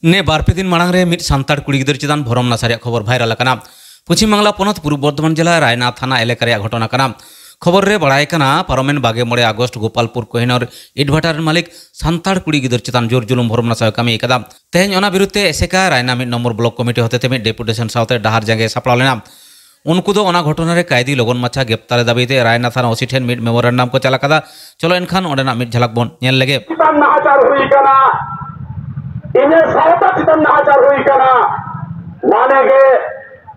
ने बारपे दिन मांग रे मिट सांताड़ कुड़ी गिदर चिदान भरम नासारिया खबर भाइराल कना। पश्चिम बांगला पोनत पूर्व बर्धमान जिला रायना थाना एलाका रे घटना कना। खबर रे बड़ाय कना पारमेन 22 आगस्ट गोपालपुर कोहिनूर इटभाटार मालिक सांताड़ कुड़ी गिदर चिदान जोर जुलुम भरम नासा कमी कदा। तेहेन ओना बिरुद्धे एसेका रायना 1 नम्बर ब्लॉक कमिटी होते मिट डेपुटेशन साउते डाहार जांगे सापड़ा लेना। उनको तो ओना घटना रे कायदी लगन माछा ग्रेप्तार दाबीते रायना थाना ओसी ठेन मिट मेमोरेंडम को चला कदा। चलो एनखान ओडेना मिट झलक बोन नेल लेगे। इन्हें सावता चितन नाचार हुई कना माने के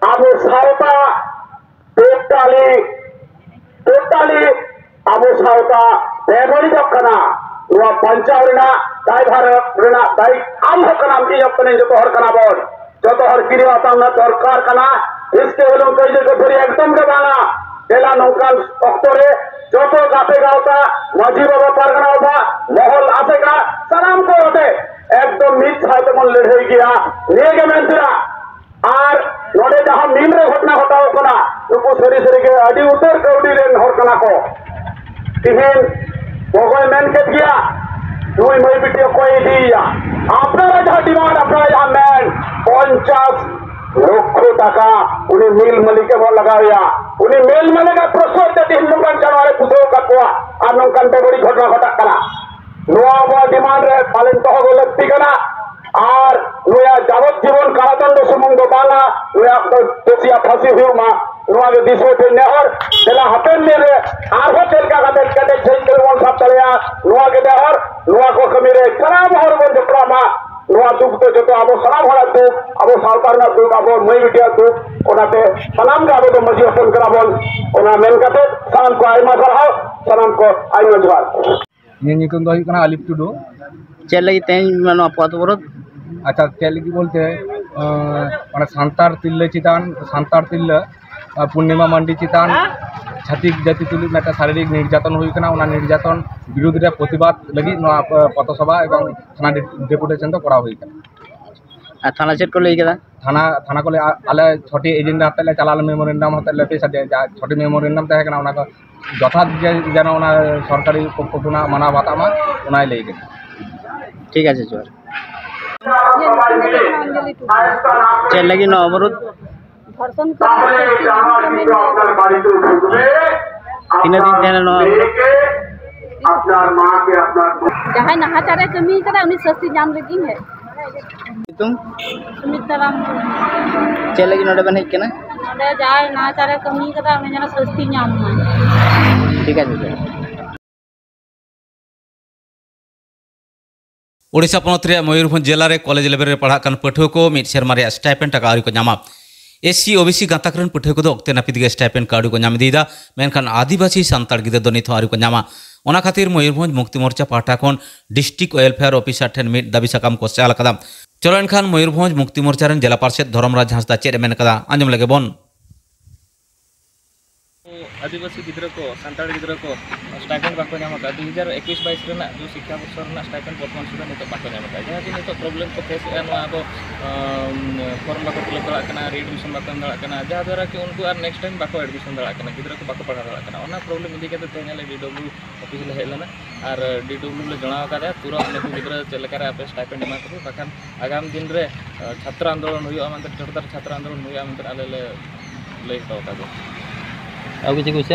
अब सावता टोटली अब सावता बेगड़ी कना वो पंचावरिना ड्राइवर रेना दाई आम होकना हम इज अपने जो हर कना बोल जो तो हर किरिया तांगा दरकार कना इसके होलों कई जगह फिर एकदम के बाना तेला नौकाल अक्तोरे जो तो गाते गावता माजी बाबा पारगना होता महल आसेगा सलाम को होते एकदम मिट साइते मन लड़ाई गया नेगे मेंतरा आर नोडे जहां मीन रे घटना घटाओ कना नुकु सरी के अडी उतर कौडी रेन हर कना को तिहिन बगय मेन के गया दुई मई बिटिया कोई दिया आपनारा जहां डिमांड आपनारा जहां मेन 50 लक्ष टाका उन्हें मिल मलिके बोल लगाया उन्हें मिल मलिका प्रसर जति हिंदुकान जानवारे पुथो कटवा और नौकान पे बड़ी घटना घटक कना नोआ डिमांड रे पालन तो हो लगती कना और नोया जावत जीवन कारादंड सुमंग दो बाला नोया दोषिया फांसी हुई मा नोआ के दिसो थे नेहर तेला हपेन ने रे आरहो तेल का कदे कदे छेन तेलवन सब चलेया नोआ के नेहर नोआ को कमी रे खराब हर बन जपरा मा नोआ दुख तो जो अब सलाम हरा दुख अब सावतार ना दुख अब मई बिटिया दुख ओनाते सलाम का अब मजी हसन कराबन ओना मेन कते सलाम को आइमा सरहाव सलाम को आइमा जोहार ये निकुन दो कना अलिप टुडू चल लगी तेज मानो पद वरद अच्छा चल लगी बोलते माने सांतार तिल्ले चितान सांतार तिल्ले पूर्णिमा मंडी चितान छातिक जाति तुलि मेटा शारीरिक निर्यातन हुई कना ओना निर्यातन विरोध रे प्रतिवाद लगी नो पथसभा एवं थाना डेपुटेशन तो करा हुई कना थाना चेक को लई कदा थाना को आले छोटी एजेंडा हते ले चलाल मेमोरेंडम हते ले पेश दे छोटी मेमोरेंडम तहे कना ओना को যথাৎ যেন ওনা সরকারি পক্ষনা মানা বাতামা ওনাই লই গে ঠিক আছে জোর চল লাগি ন অবরোধ ধর্ষণ তিন দিন দেন ন আপনার মা के আপনার जहां नहाचारे कमी करा उनी सस्ती जाम लगी है तुम सुमित्राम चल लगी नडे बन के ना नडे जाय नहाचारे कमी करा उनी जना सस्ती जाम ठीक है जी ओडिशा पनत रे मयूरभंज जिला रे कॉलेज लेवल रे पढ़ा कान पठुआ को मिट शर्मा रे स्टाइपेंड टाका आरी को नामा एससी ओबीसी गाताक रन पठुआ को ओक्ते नापित गे स्टाइपेंड काडी को नाम दीदा मेनखान आदिवासी सांताड़ गिदे दो निथ आरी को नामा ओना खातिर मयूरभंज मुक्ति मोर्चा पाहटा खन डिस्ट्रिक्ट वेलफेयर ऑफिसर ठेन मिट दाबी साकाम को चाल कदा चलो एनखान मयूरभंज मुक्ति मोर्चा रन जिला पार्षद धर्मराज हांसदा चेद मेन कदा आंजम लगे बन आदिवासी गिद्रा को सांताड़ गिद्रा को स्टाइपेंड बाको नाम का 2021-22 रेना जो शिक्षा वर्ष रेना स्टाइपेंड वर्तमान सुधा नितो बाको नाम का जहां दिन नितो प्रॉब्लम को फेस ए नो आबो फॉर्म बाको फिल करा कना रीएडमिशन बाको दड़ा कना जहां द्वारा कि उनको आर नेक्स्ट टाइम बाको एडमिशन दड़ा कना गिद्रा को बाको पढ़ा दड़ा कना ओना प्रॉब्लम इदी केते तेनेले डीडब्ल्यू ऑफिस ले हेलना और डीडब्ल्यू ले जणाव का तुरंत नेको गिद्रा चलकर आपे स्टाइपेंड एमा को बाखान आगाम दिन रे छात्र आंदोलन हुई आमंत्र छोटदार छात्र आंदोलन हुई आमंत्र आले ले तो का आगे कुछ